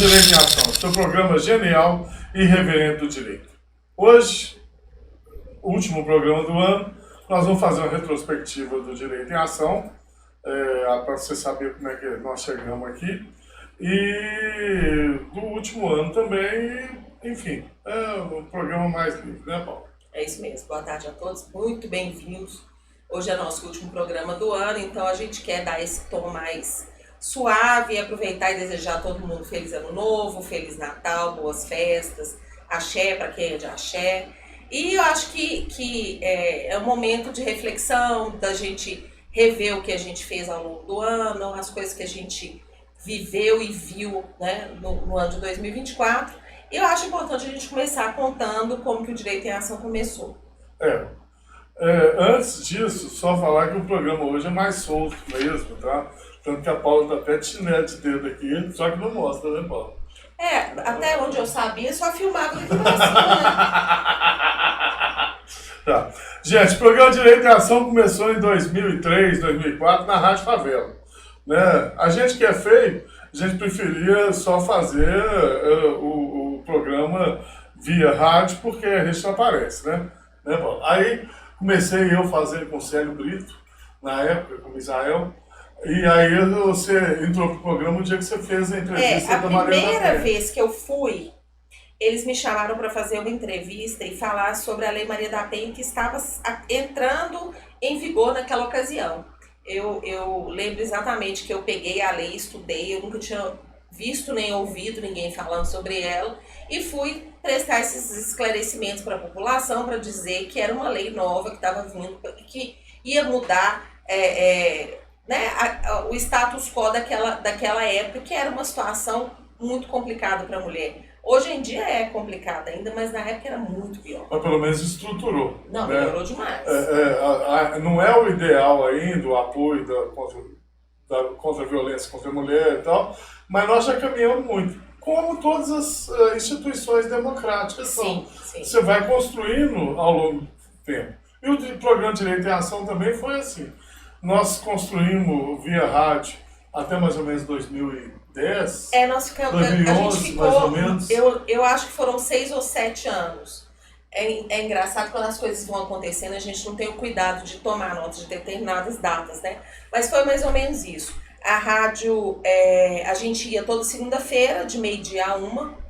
Direito em Ação, seu programa genial e irreverente do direito. Hoje, o último programa do ano, nós vamos fazer uma retrospectiva do Direito em Ação, para você saber como é que nós chegamos aqui. E do último ano também, enfim, é um programa mais livre, né, Paulo? É isso mesmo. Boa tarde a todos, muito bem-vindos. Hoje é nosso último programa do ano, então a gente quer dar esse tom mais suave, aproveitar e desejar a todo mundo feliz ano novo, feliz Natal, boas festas, axé para quem é de axé. E eu acho que é um momento de reflexão, da gente rever o que a gente fez ao longo do ano, as coisas que a gente viveu e viu, né, no ano de 2024. E eu acho importante a gente começar contando como que o Direito em Ação começou. Antes disso, só falar que o programa hoje é mais solto mesmo, tá? Tanto que a Paula tá até de chinelo de dedo aqui, só que não mostra, né, Paula? Até onde eu sabia, só filmava aqui pra cima, né? Tá. Gente, o programa Direito em Ação começou em 2003, 2004, na Rádio Favela. Né? A gente que é feio, a gente preferia só fazer o programa via rádio, porque a gente não aparece, né, Paulo? Aí comecei eu fazendo com o Célio Brito, na época, com o Misael. E aí você entrou pro programa no dia que você fez a entrevista da Maria da Penha. A primeira vez que eu fui, eles me chamaram para fazer uma entrevista e falar sobre a Lei Maria da Penha, que estava entrando em vigor naquela ocasião. Eu lembro exatamente que eu peguei a lei, estudei, eu nunca tinha visto nem ouvido ninguém falando sobre ela, e fui prestar esses esclarecimentos para a população, para dizer que era uma lei nova que estava vindo, que ia mudar o status quo daquela época, que era uma situação muito complicada para a mulher. Hoje em dia é complicada ainda, mas na época era muito pior. Mas pelo menos estruturou. Não, né? melhorou demais. Não é o ideal ainda, o apoio contra a violência contra a mulher e tal, mas nós já caminhamos muito. Como todas as instituições democráticas são. Sim. Você vai construindo ao longo do tempo. E o programa Direito em Ação também foi assim. Nós construímos via rádio até mais ou menos 2010. Nós ficamos. 2011, a gente ficou, mais ou menos. Eu acho que foram 6 ou 7 anos. É engraçado quando as coisas vão acontecendo, a gente não tem o cuidado de tomar nota de determinadas datas, né? Mas foi mais ou menos isso. A rádio, a gente ia toda segunda-feira, de 12h a 1h.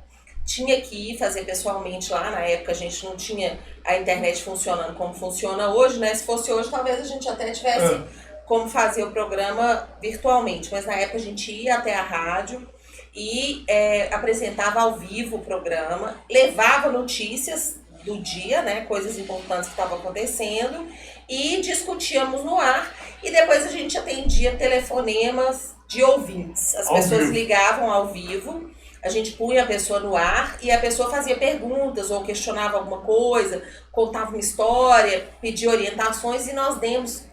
Tinha que ir fazer pessoalmente lá. Na época a gente não tinha a internet funcionando como funciona hoje, né? Se fosse hoje, talvez a gente até tivesse como fazer o programa virtualmente. Mas na época a gente ia até a rádio e apresentava ao vivo o programa, levava notícias do dia, né? Coisas importantes que estavam acontecendo, e discutíamos no ar. E depois a gente atendia telefonemas de ouvintes. As pessoas ligavam ao vivo. A gente punha a pessoa no ar e a pessoa fazia perguntas ou questionava alguma coisa, contava uma história, pedia orientações, e nós demos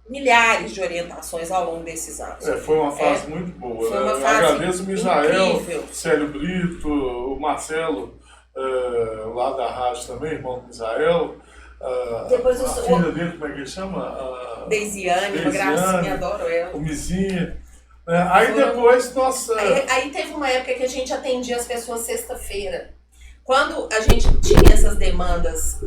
milhares de orientações ao longo desses anos. Foi uma fase muito boa. Foi uma Eu fase agradeço o Misael, incrível. Célio Brito, o Marcelo, lá da rádio também, irmão do Misael. Depois a filha dele, como é que ele chama? Deisiane, uma gracinha, adoro ela. O Mizinha. Aí depois, nossa... Aí teve uma época que a gente atendia as pessoas sexta-feira. Quando a gente tinha essas demandas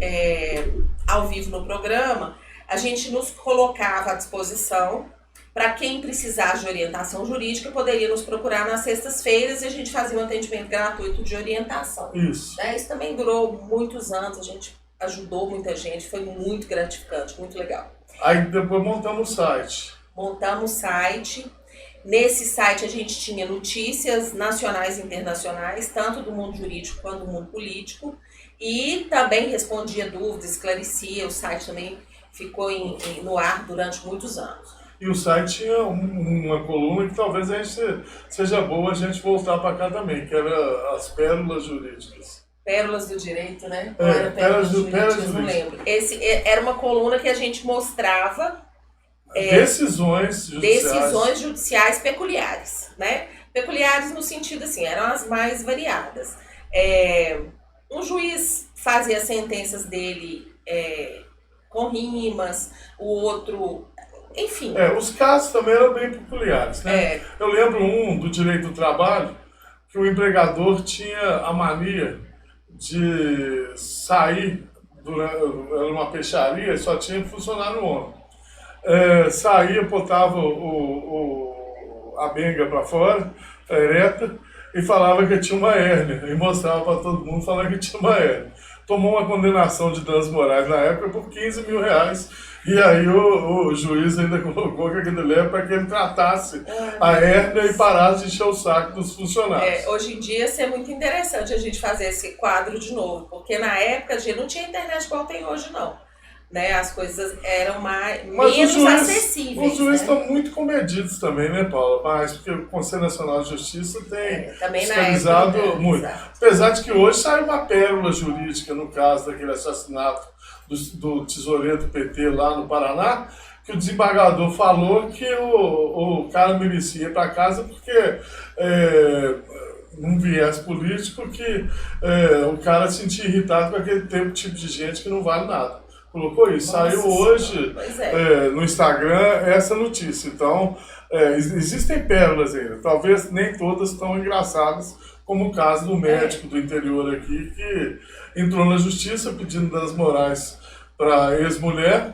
ao vivo no programa, a gente nos colocava à disposição para quem precisasse de orientação jurídica, poderia nos procurar nas sextas-feiras, e a gente fazia um atendimento gratuito de orientação. Isso. Isso também durou muitos anos, a gente ajudou muita gente, foi muito gratificante, muito legal. Aí depois montamos o site. Montamos o site. Nesse site a gente tinha notícias nacionais e internacionais, tanto do mundo jurídico quanto do mundo político, e também respondia dúvidas, esclarecia. O site também ficou no ar durante muitos anos. E o site tinha uma coluna que talvez seja boa a gente voltar para cá também, que era as pérolas jurídicas. Pérolas do direito, né? Não era pérolas jurídicas, não lembro. Era uma coluna que a gente mostrava decisões judiciais peculiares, né? Peculiares no sentido assim, eram as mais variadas. Um juiz fazia as sentenças dele com rimas, o outro, enfim. Os casos também eram bem peculiares, né? Eu lembro do direito do trabalho, que o empregador tinha a mania de sair, era uma peixaria, só tinha funcionário homem. Saía, botava a benga para fora, ereta, e falava que tinha uma hérnia, e mostrava para todo mundo falando que tinha uma hérnia. Tomou uma condenação de danos morais na época por R$ 15.000, e aí o juiz ainda colocou que aquilo ali era para que ele tratasse a hérnia e parasse de encher o saco dos funcionários. Hoje em dia é muito interessante a gente fazer esse quadro de novo, porque na época a gente não tinha internet igual tem hoje, não. Né, as coisas eram menos acessíveis. Os juízes estão muito comedidos também, né, Paula? Mas porque o Conselho Nacional de Justiça tem fiscalizado muito. Exato. Apesar de que hoje saiu uma pérola jurídica no caso daquele assassinato do tesoureiro do PT lá no Paraná, que o desembargador falou que o cara merecia ir para casa porque num viés político que o cara se sentia irritado com aquele tipo de gente que não vale nada. Colocou isso. Saiu hoje no Instagram essa notícia. Então, existem pérolas ainda. Talvez nem todas tão engraçadas, como o caso do médico do interior aqui, que entrou na justiça pedindo danos morais para a ex-mulher,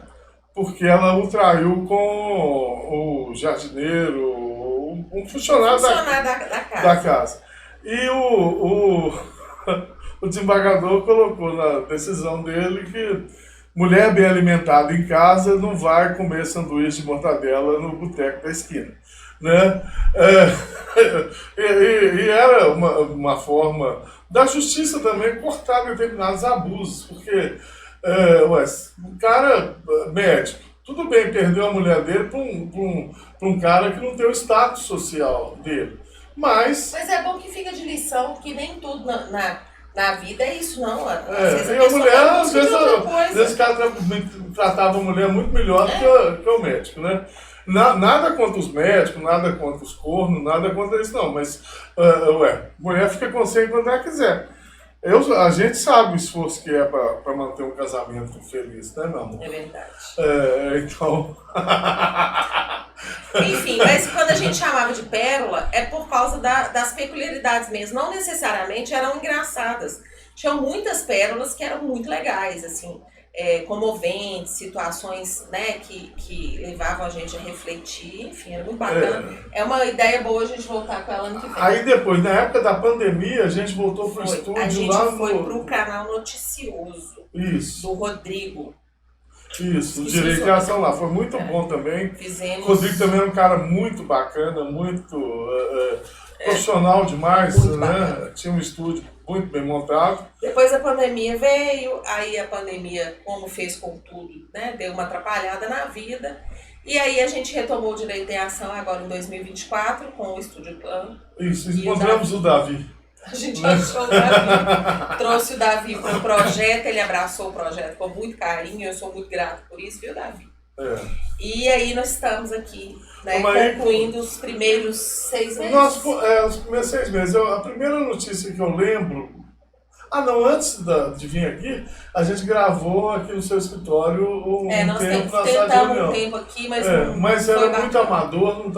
porque ela o traiu com o jardineiro, um funcionário da casa. E o desembargador colocou na decisão dele que mulher bem alimentada em casa não vai comer sanduíche de mortadela no boteco da esquina, né? E era uma forma da justiça também cortar determinados abusos, porque o cara médico, tudo bem, perdeu a mulher dele para um cara que não tem o status social dele, mas é bom que fica de lição que nem tudo na vida é isso, não. E a mulher, às vezes o cara tratava a mulher muito melhor que o médico, né? Nada contra os médicos, nada contra os cornos, nada contra isso, não. Mas, mulher fica consciente quando ela quiser. A gente sabe o esforço que é para manter um casamento feliz, né, meu amor? É verdade. Então... Enfim, mas quando a gente chamava de pérola, é por causa das peculiaridades mesmo. Não necessariamente eram engraçadas. Tinham muitas pérolas que eram muito legais, assim, comoventes, situações, né, que levavam a gente a refletir. Enfim, era muito bacana. É uma ideia boa a gente voltar com ela ano que vem. Aí depois, na época da pandemia, a gente voltou pro estúdio lá. A gente foi pro canal Noticioso. Isso. Do Rodrigo. Isso, o Direito de Ação lá. Foi muito bom também. Fizemos... O Rodrigo também é um cara muito bacana, muito profissional demais, muito né? Bacana. Tinha um estúdio muito bem montado. Depois a pandemia veio, aí a pandemia, como fez com tudo, né? Deu uma atrapalhada na vida. E aí a gente retomou o Direito em Ação agora em 2024 com o Estúdio Plano. Isso, encontramos o Davi. A gente achou o Davi, trouxe o Davi para o projeto, ele abraçou o projeto com muito carinho, eu sou muito grato por isso, viu, Davi? E aí nós estamos aqui, né, concluindo os primeiros 6 meses. Os primeiros 6 meses. A primeira notícia que eu lembro... antes de vir aqui, a gente gravou aqui no seu escritório nós tentamos um tempo aqui, mas não mas era muito bacana. Amador, não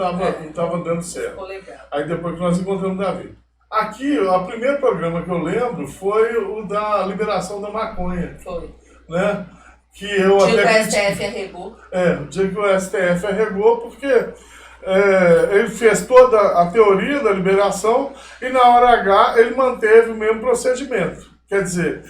estava dando certo. Ficou legal. Aí depois que nós encontramos o Davi. Aqui, o primeiro programa que eu lembro foi o da liberação da maconha. Foi. Né? Que o dia que o STF arregou. O dia que o STF arregou, porque ele fez toda a teoria da liberação e na hora H ele manteve o mesmo procedimento. Quer dizer,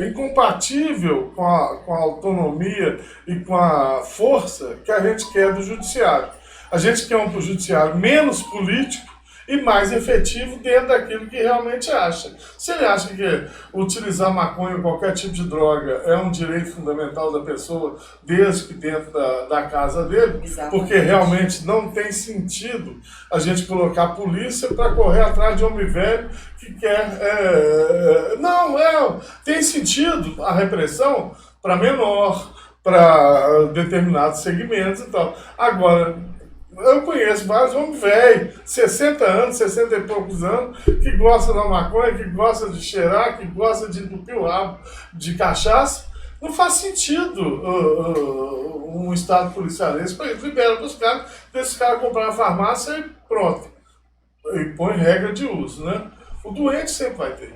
incompatível com a autonomia e com a força que a gente quer do judiciário. A gente quer um judiciário menos político e mais efetivo dentro daquilo que realmente acha. Se ele acha que utilizar maconha ou qualquer tipo de droga é um direito fundamental da pessoa, desde que dentro da casa dele, exatamente. Porque realmente não tem sentido a gente colocar a polícia para correr atrás de homem velho que quer... tem sentido a repressão para menor, para determinados segmentos e tal. Agora... eu conheço vários homens velhos, 60 anos, 60 e poucos anos, que gostam da maconha, que gostam de cheirar, que gostam de entupir o rabo de cachaça. Não faz sentido um estado policialense para libera para os caras, deixa os caras comprar na farmácia e pronto. e põe regra de uso, né? O doente sempre vai ter,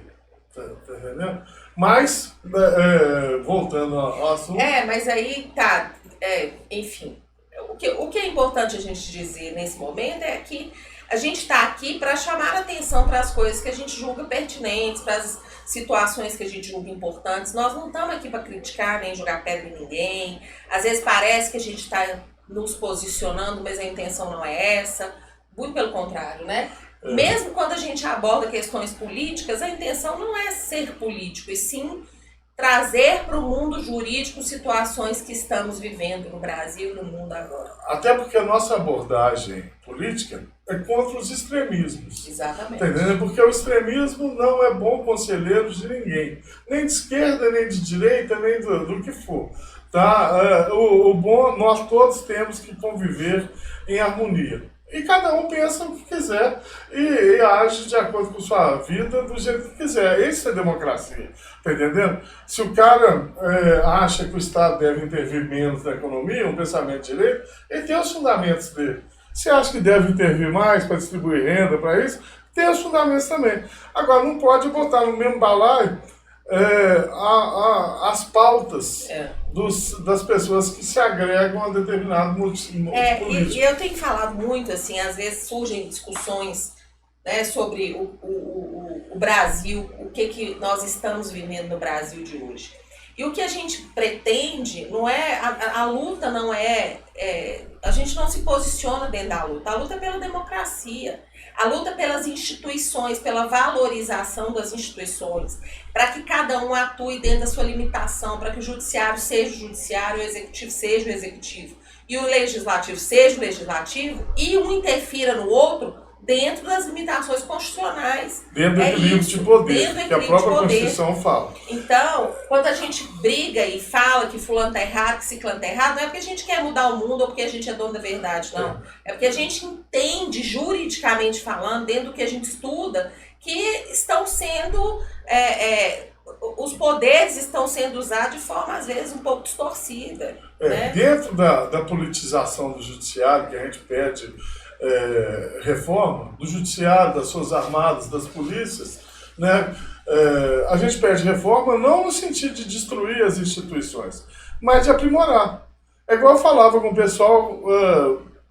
tá entendendo? Mas, voltando ao assunto... Mas aí tá, enfim, o que é importante a gente dizer nesse momento é que a gente está aqui para chamar a atenção para as coisas que a gente julga pertinentes, para as situações que a gente julga importantes. Nós não estamos aqui para criticar nem jogar pedra em ninguém. Às vezes parece que a gente está nos posicionando, mas a intenção não é essa. Muito pelo contrário, né? Mesmo quando a gente aborda questões políticas, a intenção não é ser político, e sim trazer para o mundo jurídico situações que estamos vivendo no Brasil e no mundo agora. Até porque a nossa abordagem política é contra os extremismos. Exatamente. Entendeu? Porque o extremismo não é bom conselheiro de ninguém. Nem de esquerda, nem de direita, nem do que for. Tá? O bom, nós todos temos que conviver em harmonia. E cada um pensa o que quiser e age de acordo com sua vida do jeito que quiser. Isso é democracia, tá entendendo? Se o cara acha que o Estado deve intervir menos na economia, um pensamento de direito, ele tem os fundamentos dele. Se acha que deve intervir mais para distribuir renda, para isso, tem os fundamentos também. Agora, não pode botar no mesmo balaio as pautas das pessoas que se agregam a determinado político. E eu tenho falado muito, assim, às vezes surgem discussões, né, sobre o Brasil, o que nós estamos vivendo no Brasil de hoje. E o que a gente pretende, não é, a luta não a gente não se posiciona dentro da luta. A luta é pela democracia, a luta é pelas instituições, pela valorização das instituições, para que cada um atue dentro da sua limitação, para que o judiciário seja o judiciário, o executivo seja o executivo, e o legislativo seja o legislativo, e um interfira no outro dentro das limitações constitucionais. Dentro do equilíbrio de poder, que a própria Constituição fala. Então, quando a gente briga e fala que fulano tá errado, que ciclano tá errado, não é porque a gente quer mudar o mundo ou porque a gente é dono da verdade, não. É porque a gente entende, juridicamente falando, dentro do que a gente estuda, que estão sendo... os poderes estão sendo usados de forma, às vezes, um pouco distorcida. Né? Dentro da politização do judiciário, que a gente pede reforma do judiciário, das suas armadas, das polícias, né? A gente pede reforma não no sentido de destruir as instituições, mas de aprimorar. É igual eu falava com o pessoal,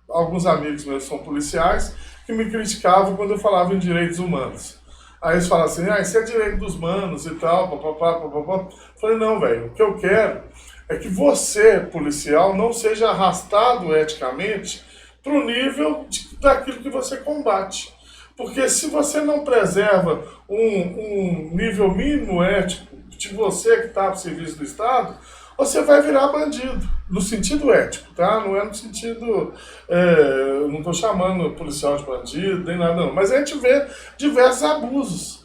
alguns amigos meus são policiais, que me criticavam quando eu falava em direitos humanos. Aí eles falavam assim, isso é direito dos manos e tal, papapá. Eu falei, não, velho, o que eu quero é que você, policial, não seja arrastado eticamente para o nível daquilo que você combate. Porque se você não preserva um nível mínimo ético de você que está ao serviço do Estado, você vai virar bandido, no sentido ético, tá? Não é no sentido... não estou chamando o policial de bandido, nem nada não, mas a gente vê diversos abusos.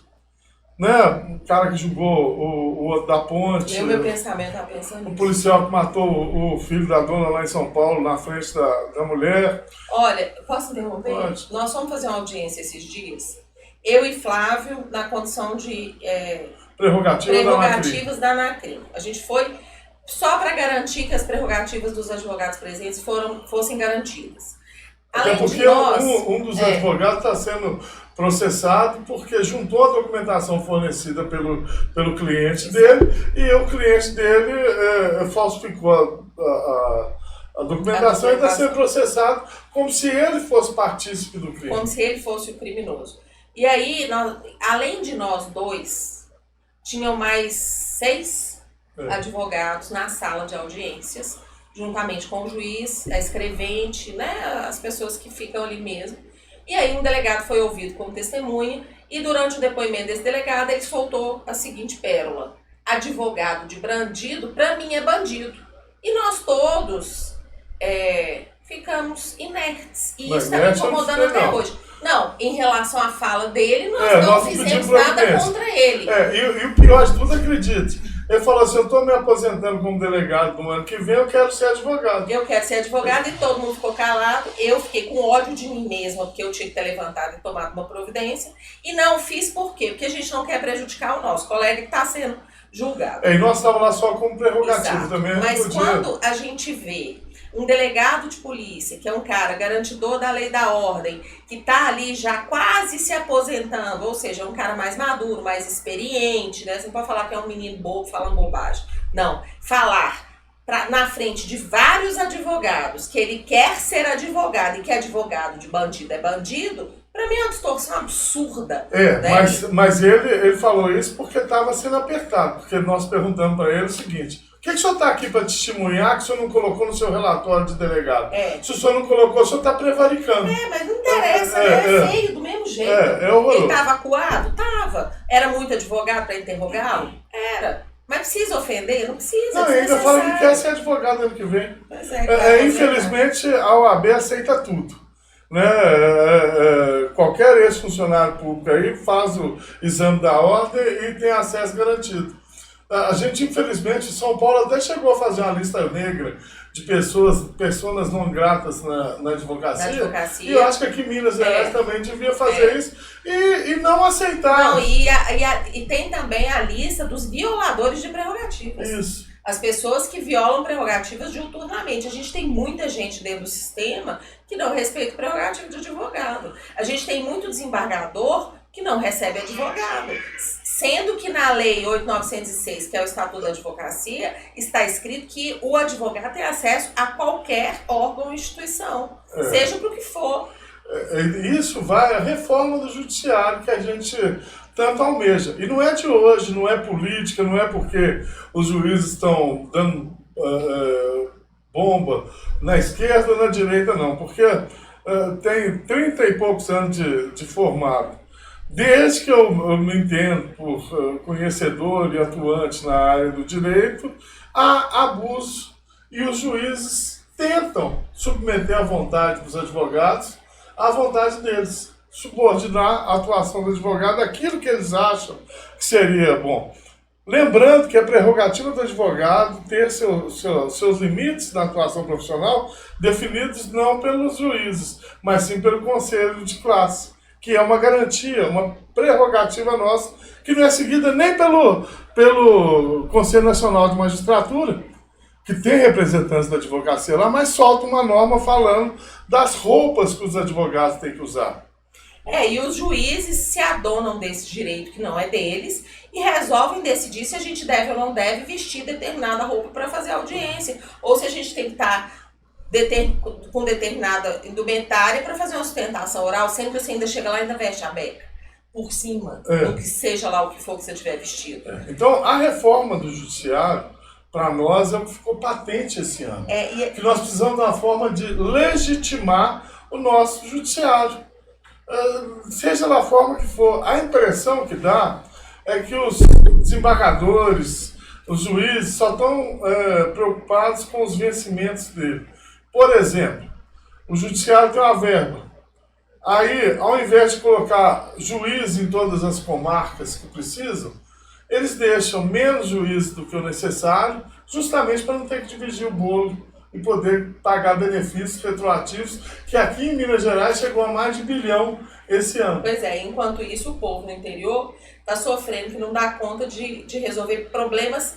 Né? O cara que julgou o outro da ponte. Meu pensamento tá pensando nisso. O policial que matou o filho da dona lá em São Paulo, na frente da mulher. Olha, posso interromper? Pode. Nós fomos fazer uma audiência esses dias, eu e Flávio, na condição de prerrogativas da ANACRIM. A gente foi só para garantir que as prerrogativas dos advogados presentes fossem garantidas. Até porque um dos advogados está sendo processado porque juntou a documentação fornecida pelo cliente dele e o cliente dele falsificou a documentação e está sendo processado como se ele fosse partícipe do crime. Como se ele fosse o criminoso. E aí, além de nós dois, tinham mais 6 advogados na sala de audiências, juntamente com o juiz, a escrevente, né, as pessoas que ficam ali mesmo. E aí um delegado foi ouvido como testemunha e durante o depoimento desse delegado ele soltou a seguinte pérola: advogado de bandido, para mim é bandido. E nós todos ficamos inertes. E isso está me incomodando até hoje. Não, em relação à fala dele, nós não fizemos nada contra ele. E o pior de tudo, acredite, ele falou assim, eu estou me aposentando como delegado no ano que vem, eu quero ser advogado. Eu quero ser advogado e todo mundo ficou calado. Eu fiquei com ódio de mim mesma, porque eu tinha que ter levantado e tomado uma providência. E não fiz por quê? Porque a gente não quer prejudicar o nosso colega que está sendo julgado. E nós estávamos lá só como prerrogativo. Exato. Também. Mas quando a gente vê Um delegado de polícia, que é um cara garantidor da lei e da ordem, que está ali já quase se aposentando, ou seja, é um cara mais maduro, mais experiente, né? Você não pode falar que é um menino bobo falando bobagem. Não, falar na frente de vários advogados que ele quer ser advogado e que advogado de bandido é bandido, para mim é uma distorção absurda. Né? Mas ele falou isso porque estava sendo apertado, porque nós perguntamos para ele o seguinte: o que o senhor está aqui para testemunhar que o senhor não colocou no seu relatório de delegado? Se o senhor não colocou, o senhor está prevaricando. Mas não interessa, é feio do mesmo jeito. Ele estava acuado? Tava. Era muito advogado para interrogá-lo? Era. Mas precisa ofender? Não precisa. Não, ainda fala que quer ser advogado ano que vem. Pois infelizmente, a OAB aceita tudo. Né? Qualquer ex-funcionário público aí faz o exame da ordem e tem acesso garantido. A gente, infelizmente, São Paulo até chegou a fazer uma lista negra de pessoas não gratas na advocacia. E eu acho que aqui em Minas Gerais também devia fazer isso e não aceitar. Não, e tem também a lista dos violadores de prerrogativas. Isso. As pessoas que violam prerrogativas diuturnamente. A gente tem muita gente dentro do sistema que não respeita prerrogativa de advogado. A gente tem muito desembargador que não recebe advogado. Sendo que na Lei 8.906, que é o Estatuto da Advocacia, está escrito que o advogado tem acesso a qualquer órgão ou instituição, seja para o que for. Isso vai à reforma do judiciário que a gente tanto almeja. E não é de hoje, não é política, não é porque os juízes estão dando bomba na esquerda ou na direita, não. Porque tem 30 e poucos anos de formado. Desde que eu me entendo por conhecedor e atuante na área do direito, há abuso e os juízes tentam submeter a vontade dos advogados à vontade deles, subordinar a atuação do advogado àquilo que eles acham que seria bom. Lembrando que é prerrogativa do advogado ter seus limites na atuação profissional definidos não pelos juízes, mas sim pelo conselho de classe, que é uma garantia, uma prerrogativa nossa, que não é seguida nem pelo Conselho Nacional de Magistratura, que tem representantes da advocacia lá, mas solta uma norma falando das roupas que os advogados têm que usar. E os juízes se adonam desse direito que não é deles e resolvem decidir se a gente deve ou não deve vestir determinada roupa para fazer audiência, ou se a gente tem que estar com determinada indumentária para fazer uma sustentação oral, sempre você ainda chega lá e ainda veste a beca por cima, do que seja lá o que for que você tiver vestido. Então, a reforma do judiciário, para nós, é o que ficou patente esse ano. Que nós precisamos de uma forma de legitimar o nosso judiciário. Seja da forma que for. A impressão que dá é que os desembargadores, os juízes, só estão preocupados com os vencimentos dele. Por exemplo, o judiciário tem uma verba. Aí, ao invés de colocar juiz em todas as comarcas que precisam, eles deixam menos juízes do que o necessário, justamente para não ter que dividir o bolo e poder pagar benefícios retroativos, que aqui em Minas Gerais chegou a mais de 1 bilhão esse ano. Pois enquanto isso, o povo no interior está sofrendo, que não dá conta de resolver problemas.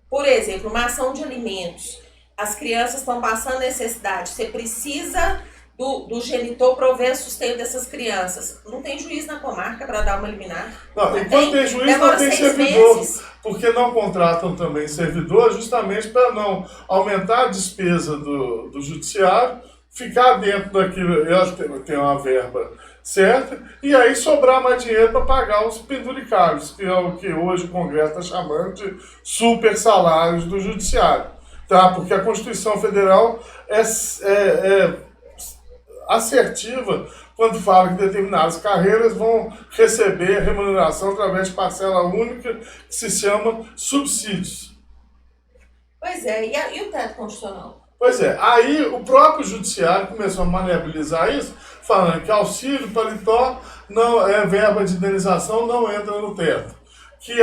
Por exemplo, uma ação de alimentos. As crianças estão passando necessidade, você precisa do genitor prover sustento dessas crianças. Não tem juiz na comarca para dar uma liminar. Não, enquanto tem juiz, não tem servidor. Meses. Porque não contratam também servidor, justamente para não aumentar a despesa do judiciário, ficar dentro daquilo, eu tenho uma verba certa, e aí sobrar mais dinheiro para pagar os penduricários, que é o que hoje o Congresso está chamando de super salários do judiciário. Tá? Porque a Constituição Federal é assertiva quando fala que determinadas carreiras vão receber remuneração através de parcela única, que se chama subsídios. Pois e o teto constitucional? Pois aí o próprio judiciário começou a maleabilizar isso, falando que auxílio, paletó, não é verba de indenização, não entra no teto. Que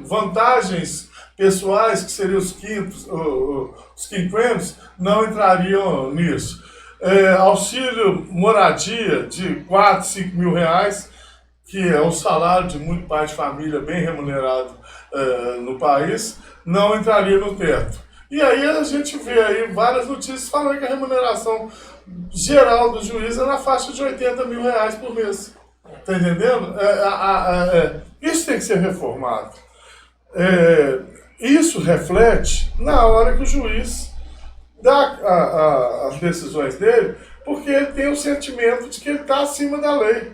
vantagens pessoais, que seriam os quinquênios, não entrariam nisso. Auxílio moradia de 4, 5 mil reais, que é o salário de muito pai de família bem remunerado no país, não entraria no teto. E aí a gente vê aí várias notícias falando que a remuneração geral do juiz é na faixa de R$80 mil por mês. Tá entendendo? Isso tem que ser reformado. Isso reflete na hora que o juiz dá as decisões dele, porque ele tem o sentimento de que ele está acima da lei.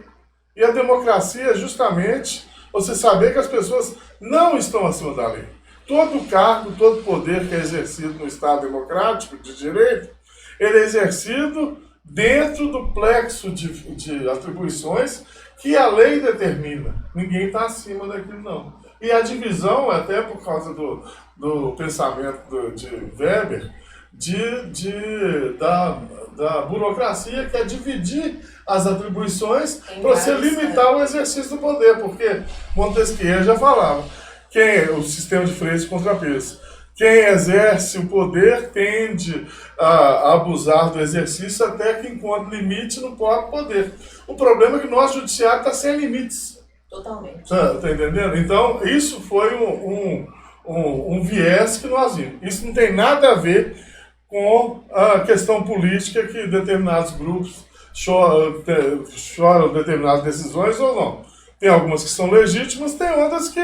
E a democracia é justamente você saber que as pessoas não estão acima da lei. Todo cargo, todo poder que é exercido no Estado democrático de direito, ele é exercido dentro do plexo de atribuições que a lei determina. Ninguém está acima daquilo, não. E a divisão, até por causa do pensamento de Weber, da burocracia, que é dividir as atribuições para você limitar o exercício do poder, porque Montesquieu já falava, o sistema de freios e contrapesos. Quem exerce o poder tende a abusar do exercício até que encontre limite no próprio poder. O problema é que o nosso judiciário está sem limites. Totalmente. Tá entendendo? Então, isso foi um viés que nós vimos. Isso não tem nada a ver com a questão política que determinados grupos choram determinadas decisões ou não. Tem algumas que são legítimas, tem outras que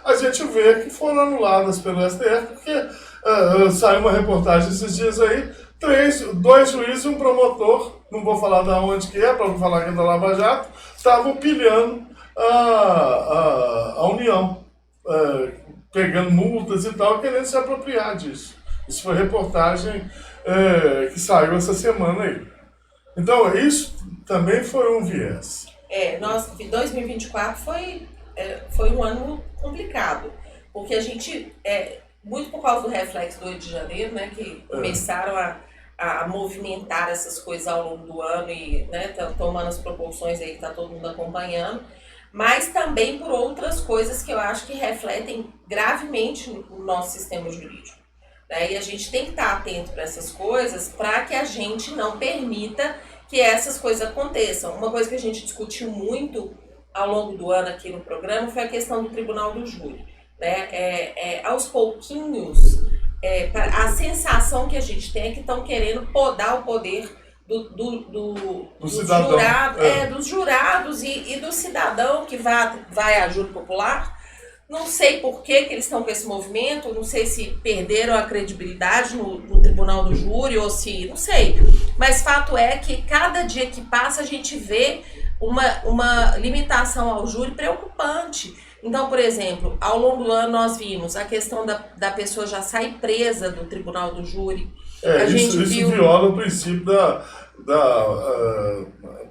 a gente vê que foram anuladas pelo STF, porque saiu uma reportagem esses dias aí, 2 juízes e um promotor, não vou falar de onde que é, para não falar que é da Lava Jato, estavam pilhando a União, pegando multas e tal, querendo se apropriar disso. Isso foi reportagem que saiu essa semana aí. Então, isso também foi um viés. 2024 foi um ano complicado, porque a gente, muito por causa do reflexo do 8 de janeiro, né, que começaram a movimentar essas coisas ao longo do ano e, né, tomando as proporções aí que está todo mundo acompanhando, mas também por outras coisas que eu acho que refletem gravemente no nosso sistema jurídico. Né? E a gente tem que estar atento para essas coisas para que a gente não permita que essas coisas aconteçam. Uma coisa que a gente discutiu muito ao longo do ano aqui no programa foi a questão do Tribunal do Júri. Né? Aos pouquinhos, a sensação que a gente tem é que estão querendo podar o poder do jurado, dos jurados e do cidadão que vai a júri popular. Não sei por que eles estão com esse movimento, não sei se perderam a credibilidade no Tribunal do Júri ou se... não sei. Mas fato é que cada dia que passa a gente vê uma limitação ao júri preocupante. Então, por exemplo, ao longo do ano nós vimos a questão da pessoa já sair presa do Tribunal do Júri. Isso viola o princípio da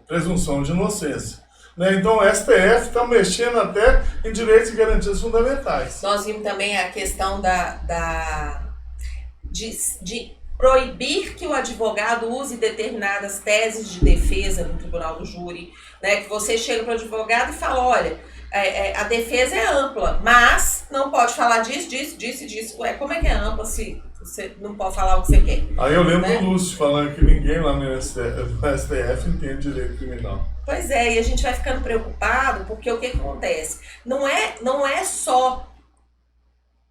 presunção de inocência. Né? Então, o STF está mexendo até em direitos e garantias fundamentais. Nós vimos também a questão de proibir que o advogado use determinadas teses de defesa no Tribunal do Júri. Né? Que você chega para o advogado e fala, olha, a defesa é ampla, mas não pode falar disso. Como é que é ampla se você não pode falar o que você quer? Aí eu lembro do Lúcio falando que ninguém lá no STF entende direito criminal. Pois é, e a gente vai ficando preocupado porque o que acontece? Não é só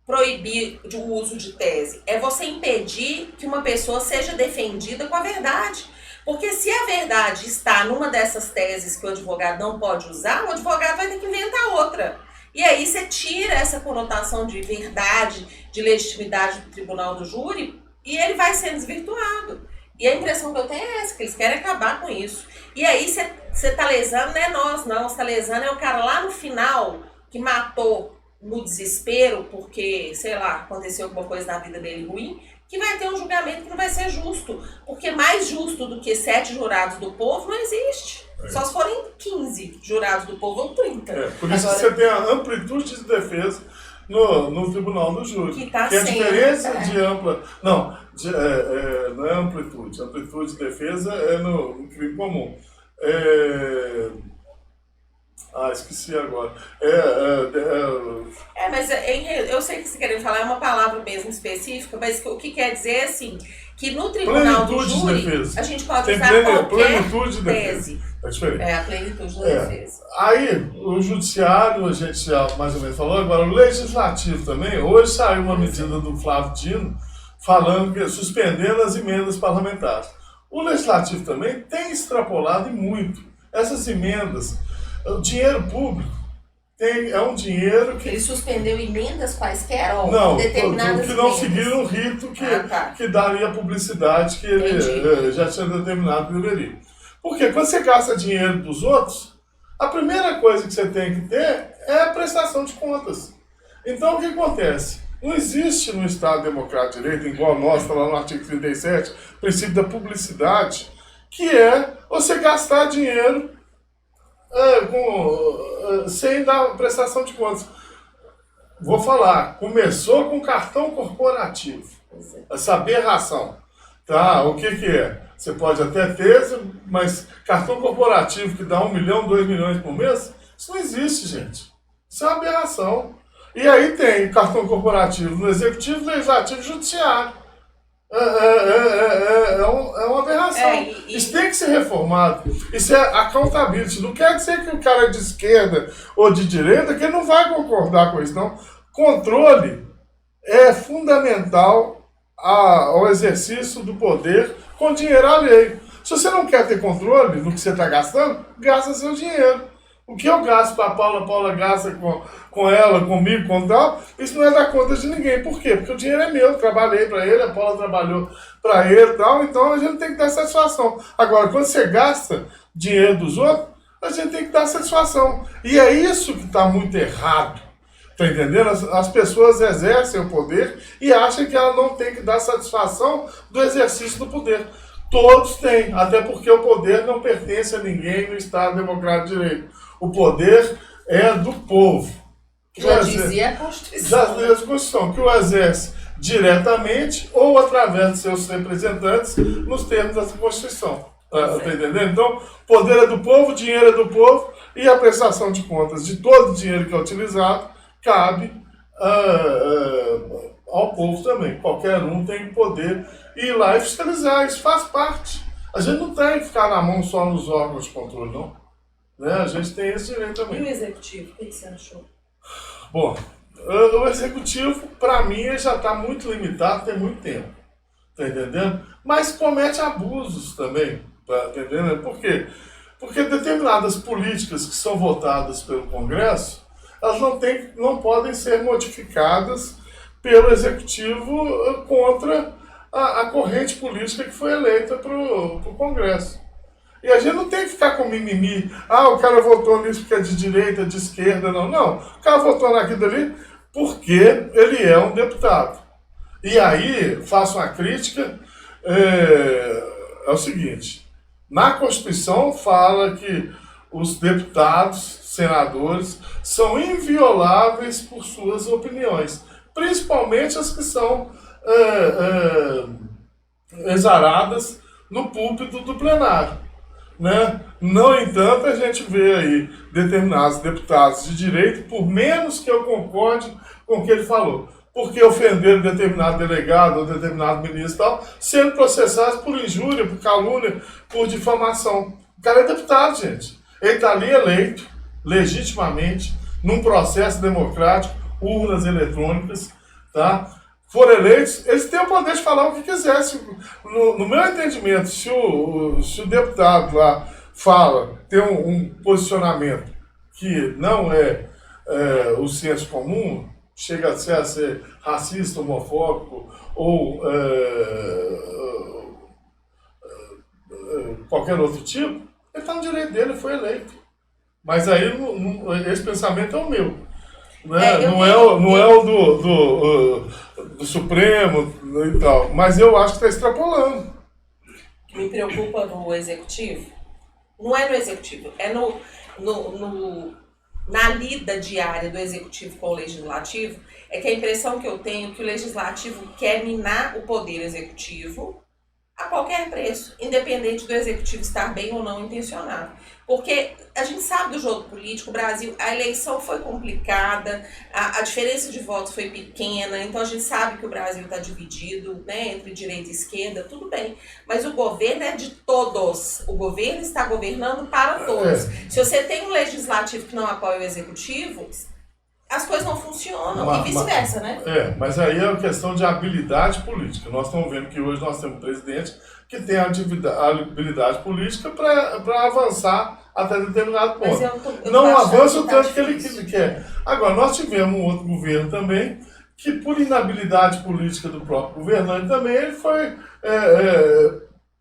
proibir o uso de tese, é você impedir que uma pessoa seja defendida com a verdade. Porque se a verdade está numa dessas teses que o advogado não pode usar, o advogado vai ter que inventar outra. E aí você tira essa conotação de verdade, de legitimidade do Tribunal do Júri, e ele vai sendo desvirtuado. E a impressão que eu tenho é essa, que eles querem acabar com isso. E aí você tá lesando, não é nós não, você tá lesando é o cara lá no final que matou no desespero, porque, sei lá, aconteceu alguma coisa na vida dele ruim, que vai ter um julgamento que não vai ser justo. Porque mais justo do que 7 jurados do povo não existe. Só se forem 15 jurados do povo ou 30. Por isso que você tem a amplitude de defesa no Tribunal do Júri. Que tá a diferença sempre, de ampla... Não, não é amplitude. Amplitude de defesa é no crime comum. Esqueci agora. Mas eu sei que você querendo falar é uma palavra mesmo específica, mas o que quer dizer é assim, que no Tribunal do Júri a gente pode usar qualquer tese. É diferente. A plenitude da defesa. Aí, o judiciário, a gente já mais ou menos falou, agora o legislativo também, hoje saiu uma medida do Flávio Dino, falando que suspendendo as emendas parlamentares. O Legislativo também tem extrapolado e muito. Essas emendas, o dinheiro público é um dinheiro que... Ele suspendeu emendas quaisquer ou não, determinadas que não emendas? seguiram o rito Tá. que daria a publicidade que ele já tinha determinado que deveria. Porque quando você gasta dinheiro dos outros, a primeira coisa que você tem que ter é a prestação de contas. Então o que acontece? Não existe no Estado Democrático de Direito, igual nós, está lá no artigo 37, o princípio da publicidade, que é você gastar dinheiro sem dar prestação de contas. Vou falar, começou com cartão corporativo, essa aberração. Tá, o que é? Você pode até ter, mas cartão corporativo que dá 1 milhão, 2 milhões por mês, isso não existe, gente. Isso é uma aberração. E aí tem cartão corporativo no Executivo, Legislativo e Judiciário. É uma aberração. Isso tem que ser reformado. Isso é accountability. Não quer dizer que o cara é de esquerda ou de direita que ele não vai concordar com isso, não. Controle é fundamental ao exercício do poder com dinheiro alheio. Se você não quer ter controle do que você está gastando, gasta seu dinheiro. O que eu gasto para a Paula gasta com ela, comigo, com tal, isso não é dar conta de ninguém. Por quê? Porque o dinheiro é meu, eu trabalhei para ele, a Paula trabalhou para ele e tal, então a gente tem que dar satisfação. Agora, quando você gasta dinheiro dos outros, a gente tem que dar satisfação. E é isso que está muito errado. Tá entendendo? As pessoas exercem o poder e acham que ela não tem que dar satisfação do exercício do poder. Todos têm, até porque o poder não pertence a ninguém no Estado Democrático de Direito. O poder é do povo. Já dizia a Constituição. Já dizia a Constituição, que o exerce diretamente ou através de seus representantes nos termos da Constituição. Tá entendendo? Então, poder é do povo, dinheiro é do povo e a prestação de contas de todo o dinheiro que é utilizado cabe ao povo também. Qualquer um tem que poder ir lá e fiscalizar. Isso faz parte. A gente não tem que ficar na mão só nos órgãos de controle, não. Né? A gente tem esse direito também. E o Executivo? O que você achou? Bom, o Executivo, para mim, ele já está muito limitado, tem muito tempo. Tá entendendo? Mas comete abusos também. Tá entendendo? Por quê? Porque determinadas políticas que são votadas pelo Congresso, elas não podem ser modificadas pelo Executivo contra a corrente política que foi eleita para o Congresso. E a gente não tem que ficar com mimimi. O cara votou nisso porque é de direita, de esquerda, não. Não, o cara votou naquilo ali porque ele é um deputado. E aí, faço uma crítica, é o seguinte, na Constituição fala que os deputados, senadores, são invioláveis por suas opiniões, principalmente as que são exaradas no púlpito do plenário. Né? No entanto, a gente vê aí determinados deputados de direito, por menos que eu concorde com o que ele falou, porque ofenderam determinado delegado ou determinado ministro e tal, sendo processados por injúria, por calúnia, por difamação. O cara é deputado, gente. Ele está ali eleito, legitimamente, num processo democrático, urnas eletrônicas, tá? Foram eleitos, eles têm o poder de falar o que quiser. No meu entendimento, se o deputado lá fala, tem um posicionamento que não é o senso comum, chega a ser racista, homofóbico ou qualquer outro tipo, ele está no direito dele, foi eleito. Mas aí esse pensamento é o meu. Né? Não é o do Supremo e tal, mas eu acho que está extrapolando. O que me preocupa no Executivo, não é no Executivo, é na lida diária do Executivo com o Legislativo, é que a impressão que eu tenho é que o Legislativo quer minar o Poder Executivo a qualquer preço, independente do Executivo estar bem ou não intencionado. Porque a gente sabe do jogo político, o Brasil, a eleição foi complicada, a diferença de votos foi pequena, então a gente sabe que o Brasil está dividido, né, entre direita e esquerda, tudo bem. Mas o governo é de todos, o governo está governando para todos. Se você tem um legislativo que não apoia o executivo, as coisas não funcionam, e vice-versa, né? Mas aí é uma questão de habilidade política. Nós estamos vendo que hoje nós temos um presidente que tem a habilidade política para avançar até determinado ponto. Não avança o tanto que ele quer. Agora, nós tivemos um outro governo também, que por inabilidade política do próprio governante também, ele foi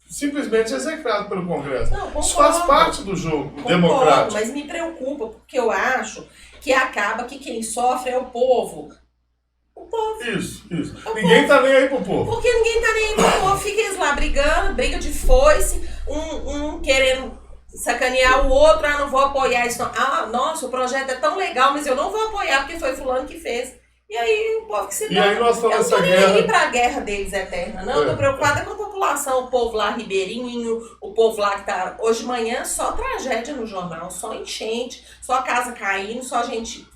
simplesmente execrado pelo Congresso. Não, isso faz parte do jogo democrático. Mas me preocupa, porque eu acho que acaba que quem sofre é o povo. O povo. Isso. Ninguém está nem aí pro povo. Porque ninguém tá nem aí pro povo. Fica eles lá brigando, briga de foice, um querendo sacanear o outro, não vou apoiar isso. Não. Nossa, o projeto é tão legal, mas eu não vou apoiar porque foi fulano que fez. E aí o povo que se dá. E aí nós estamos nessa guerra. Eu não tô nem aí pra guerra deles eterna, não. Eu tô preocupada com a população, o povo lá ribeirinho, o povo lá que tá... Hoje de manhã só tragédia no jornal, só enchente, só casa caindo, só gente...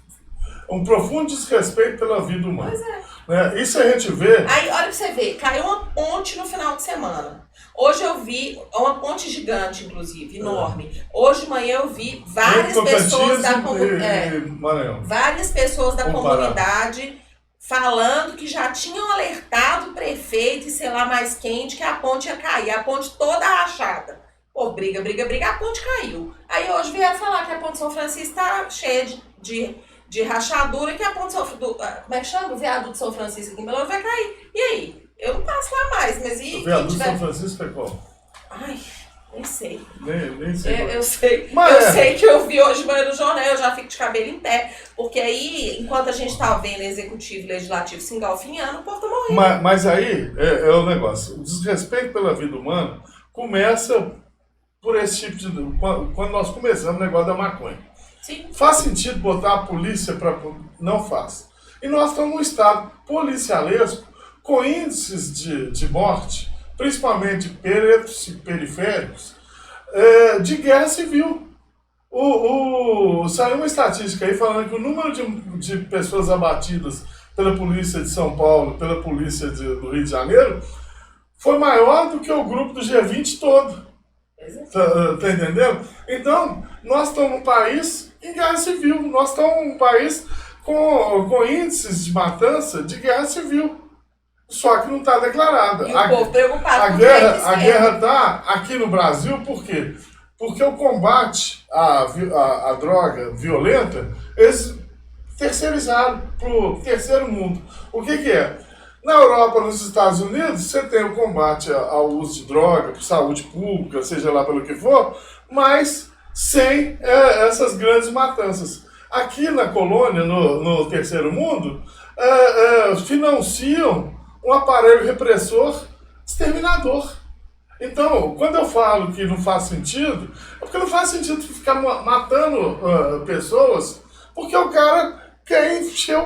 Um profundo desrespeito pela vida humana. Pois é. Né? Isso a gente vê... Aí, olha pra você ver, caiu uma ponte no final de semana. Hoje eu vi, uma ponte gigante, inclusive, enorme. Hoje de manhã eu vi várias pessoas da comunidade falando que já tinham alertado o prefeito e sei lá mais quente que a ponte ia cair. A ponte toda rachada. Pô, briga, a ponte caiu. Aí hoje vieram falar que a ponte São Francisco tá cheia de rachadura, que a ponte São Francisco, como é que chama? O viaduto São Francisco aqui em Belo Horizonte vai cair. E aí? Eu não passo lá mais, mas e... O viaduto São Francisco é qual? Ai, nem sei. Nem sei. Eu sei. Eu sei que eu vi hoje no jornal, eu já fico de cabelo em pé. Porque aí, enquanto a gente tá vendo executivo e legislativo se engalfinhando, o povo tá morrendo. Mas aí é o negócio. O desrespeito pela vida humana começa por esse tipo de... Quando nós começamos o negócio da maconha. Sim. Faz sentido botar a polícia para... Não faz. E nós estamos num estado policialesco com índices de morte, principalmente de pretos e periféricos, de guerra civil. Saiu uma estatística aí falando que o número de pessoas abatidas pela polícia de São Paulo, pela polícia do Rio de Janeiro, foi maior do que o grupo do G20 todo. Tá entendendo? Então, nós estamos num país em guerra civil. Nós estamos num país com índices de matança de guerra civil. Só que não está declarada. E o povo preocupado a guerra está aqui no Brasil, por quê? Porque o combate à droga violenta, eles terceirizaram para o terceiro mundo. O que é? Na Europa, nos Estados Unidos, você tem o combate ao uso de droga, por saúde pública, seja lá pelo que for, mas sem essas grandes matanças. Aqui na colônia, no terceiro mundo, financiam um aparelho repressor exterminador. Então, quando eu falo que não faz sentido, é porque não faz sentido ficar matando pessoas, porque o cara quer encher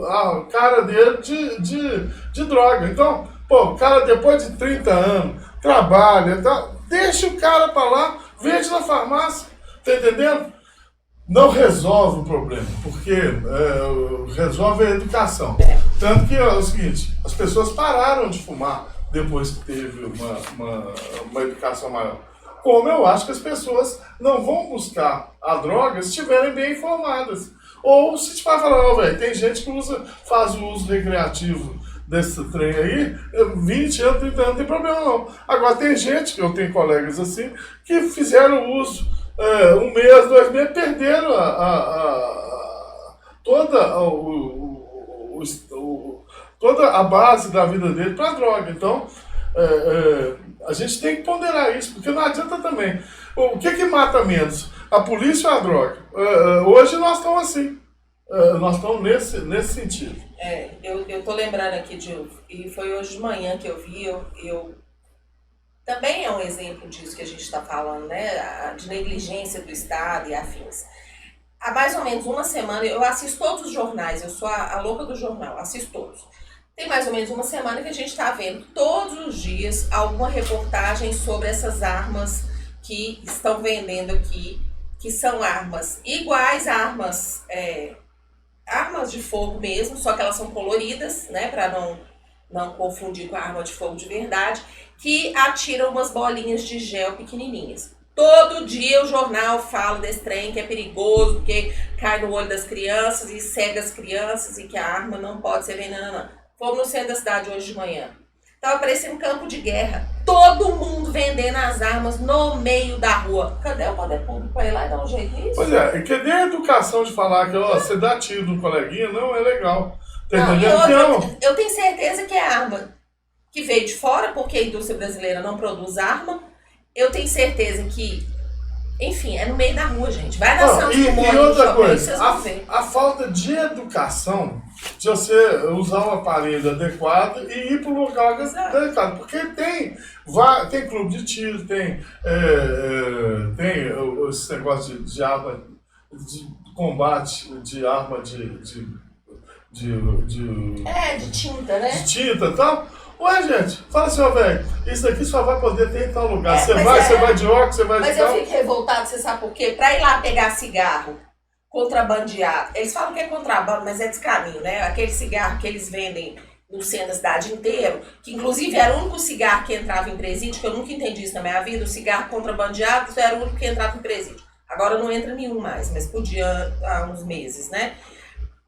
a cara dele de droga. Então, o cara depois de 30 anos, trabalha, deixa o cara pra lá, vende na farmácia, tá entendendo? Não resolve o problema, porque resolve a educação. Tanto que é o seguinte, as pessoas pararam de fumar depois que teve uma educação maior. Como eu acho que as pessoas não vão buscar a droga se estiverem bem informadas. Ou se vai falar, velho, tem gente que faz o uso recreativo desse trem aí, 20 anos, 30 anos, não tem problema não. Agora tem gente, eu tenho colegas assim, que fizeram uso 1 mês, 2 meses, perderam toda a base da vida dele para droga. Então, a gente tem que ponderar isso, porque não adianta também. O que mata menos? A polícia ou a droga? Hoje nós estamos assim. Nós estamos nesse sentido. Eu tô lembrando aqui e foi hoje de manhã que eu vi, também é um exemplo disso que a gente está falando, né? De negligência do Estado e afins. Há mais ou menos uma semana, eu assisto todos os jornais, eu sou a louca do jornal, assisto todos. Tem mais ou menos uma semana que a gente está vendo todos os dias alguma reportagem sobre essas armas que estão vendendo aqui, que são armas iguais a armas de fogo mesmo, só que elas são coloridas, né, para não confundir com a arma de fogo de verdade, que atiram umas bolinhas de gel pequenininhas. Todo dia o jornal fala desse trem que é perigoso, porque cai no olho das crianças e cega as crianças e que a arma não pode ser venenosa. Fomos no centro da cidade hoje de manhã. Tava parecendo um campo de guerra. Todo mundo vendendo as armas no meio da rua. Cadê o poder público para ir lá e dar um jeito nisso? Pois é, e cadê a educação de falar que ó, você dá tiro no coleguinha? Não, é legal. Tá Não, entendendo? eu tenho certeza que é arma que veio de fora, porque a indústria brasileira não produz arma. Eu tenho certeza que, enfim, é no meio da rua, gente. Vai na Santos Dumont e outra coisa, vocês vão ver. a falta de educação de você usar um aparelho adequado e ir para o local adequado. Porque tem clube de tiro, tem esse negócio de arma, de combate de arma de tinta, né? De tinta e tal. Ué, gente, fala assim, ó, velho, isso daqui só vai poder ter em tal lugar. Você vai de óculos, você vai de Mas eu fico revoltado, você sabe por quê? Pra ir lá pegar cigarro contrabandeado, eles falam que é contrabando, mas é descaminho, né? Aquele cigarro que eles vendem no centro da cidade inteiro, que inclusive era o único cigarro que entrava em presídio, que eu nunca entendi isso na minha vida, o cigarro contrabandeado era o único que entrava em presídio. Agora não entra nenhum mais, mas podia há uns meses, né?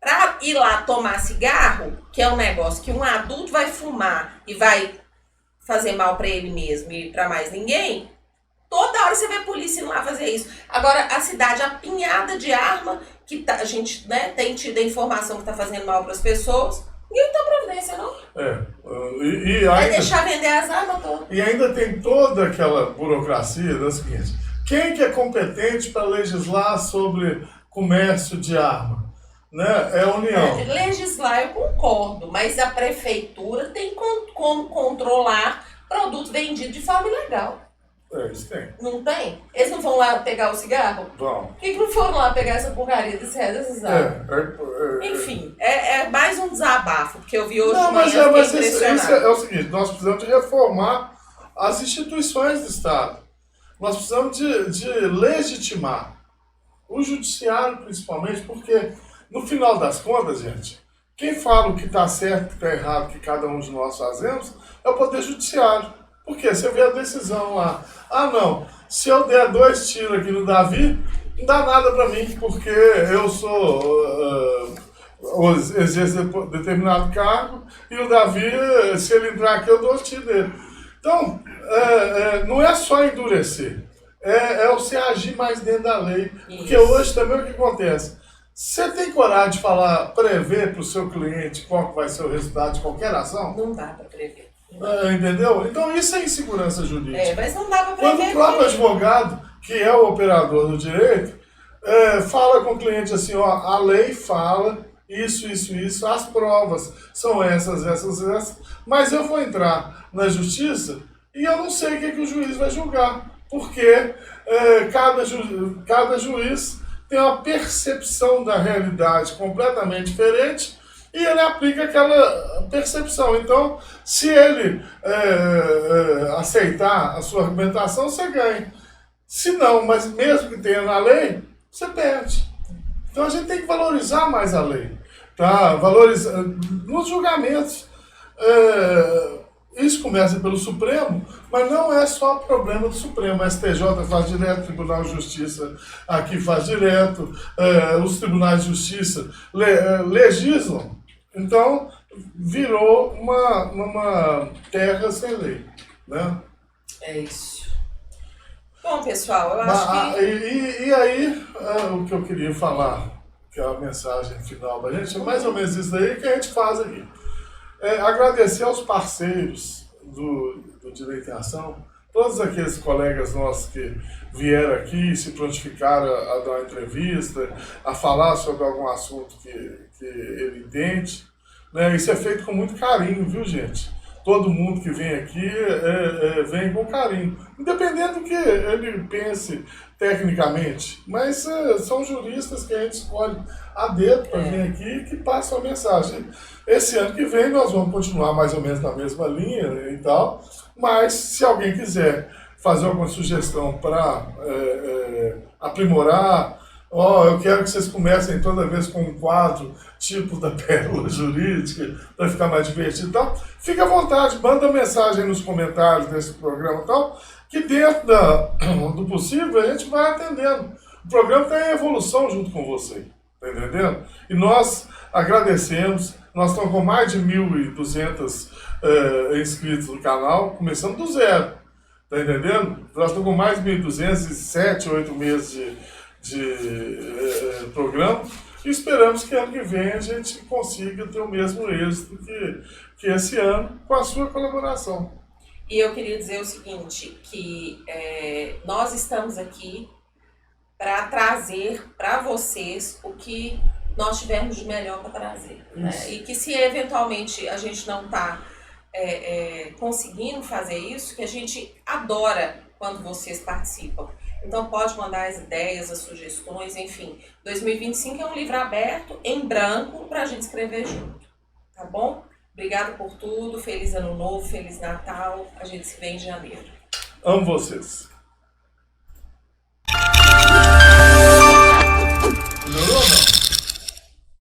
Pra ir lá tomar cigarro, que é um negócio que um adulto vai fumar e vai fazer mal pra ele mesmo e pra mais ninguém, toda hora você vê a polícia indo lá fazer isso. Agora, a cidade apinhada de arma, que a gente, né, tem tido a informação que tá fazendo mal pras pessoas, ninguém toma providência, não. Vai deixar vender as armas todas. E ainda tem toda aquela burocracia da seguinte: quem que é competente para legislar sobre comércio de arma? Né? É a União. Legislar eu concordo, mas a prefeitura tem como controlar produto vendido de forma ilegal. Eles têm. Não tem? Eles não vão lá pegar o cigarro? Vão. Por que não foram lá pegar essa porcaria dessas armas? Enfim, é mais um desabafo, porque eu vi hoje de manhã. Mas isso é o seguinte: nós precisamos de reformar as instituições do Estado. Nós precisamos de legitimar o judiciário, principalmente, porque no final das contas, gente, quem fala o que está certo, o que está errado, que cada um de nós fazemos, é o Poder Judiciário. Por quê? Você vê a decisão lá. Ah, não, se eu der 2 tiros aqui no Davi, não dá nada para mim, porque eu sou... exerço determinado cargo, e o Davi, se ele entrar aqui, eu dou o tiro dele. Então, não é só endurecer, é você agir mais dentro da lei. Isso. Porque hoje também o que acontece? Você tem coragem de prever para o seu cliente qual vai ser o resultado de qualquer ação? Não dá para prever. Entendeu? Então isso é insegurança jurídica. Mas não dá para prever. Quando o próprio advogado, que é o operador do direito, fala com o cliente assim, ó, a lei fala isso, as provas são essas, mas eu vou entrar na justiça e eu não sei o que o juiz vai julgar, porque cada juiz tem uma percepção da realidade completamente diferente e ele aplica aquela percepção. Então, se ele aceitar a sua argumentação, você ganha. Se não, mas mesmo que tenha na lei, você perde. Então a gente tem que valorizar mais a lei. Tá? Valorizar nos julgamentos. Isso começa pelo Supremo, mas não é só problema do Supremo. A STJ faz direto, o Tribunal de Justiça aqui faz direto, os tribunais de justiça legislam. Então, virou uma terra sem lei. Né? É isso. Bom, pessoal, eu acho que... E aí, o que eu queria falar, que é a mensagem final da gente, é mais ou menos isso daí que a gente faz aqui. Agradecer aos parceiros do Direito em Ação, todos aqueles colegas nossos que vieram aqui, se prontificaram a dar uma entrevista, a falar sobre algum assunto que ele entende. Né? Isso é feito com muito carinho, viu, gente? Todo mundo que vem aqui vem com carinho, independente do que ele pense tecnicamente, mas são juristas que a gente escolhe a dedo para vir aqui e que passam a mensagem. Esse ano que vem nós vamos continuar mais ou menos na mesma linha e tal, mas se alguém quiser fazer alguma sugestão para aprimorar, eu quero que vocês comecem toda vez com um quadro tipo da Pérola Jurídica, para ficar mais divertido e tal, fica à vontade, manda mensagem nos comentários desse programa e tal, que dentro do possível a gente vai atendendo. O programa está em evolução junto com você, tá entendendo? E nós agradecemos, nós estamos com mais de 1.200 inscritos no canal, começando do zero, tá entendendo? Nós estamos com mais de 1.200 e 7, 8 meses de programa, e esperamos que ano que vem a gente consiga ter o mesmo êxito que esse ano, com a sua colaboração. E eu queria dizer o seguinte, que nós estamos aqui para trazer para vocês o que nós tivermos de melhor para trazer. Né? E que se eventualmente a gente não está conseguindo fazer isso, que a gente adora quando vocês participam. Então pode mandar as ideias, as sugestões, enfim. 2025 é um livro aberto, em branco, para a gente escrever junto. Tá bom? Obrigada por tudo, feliz ano novo, feliz Natal, a gente se vê em janeiro. Amo vocês.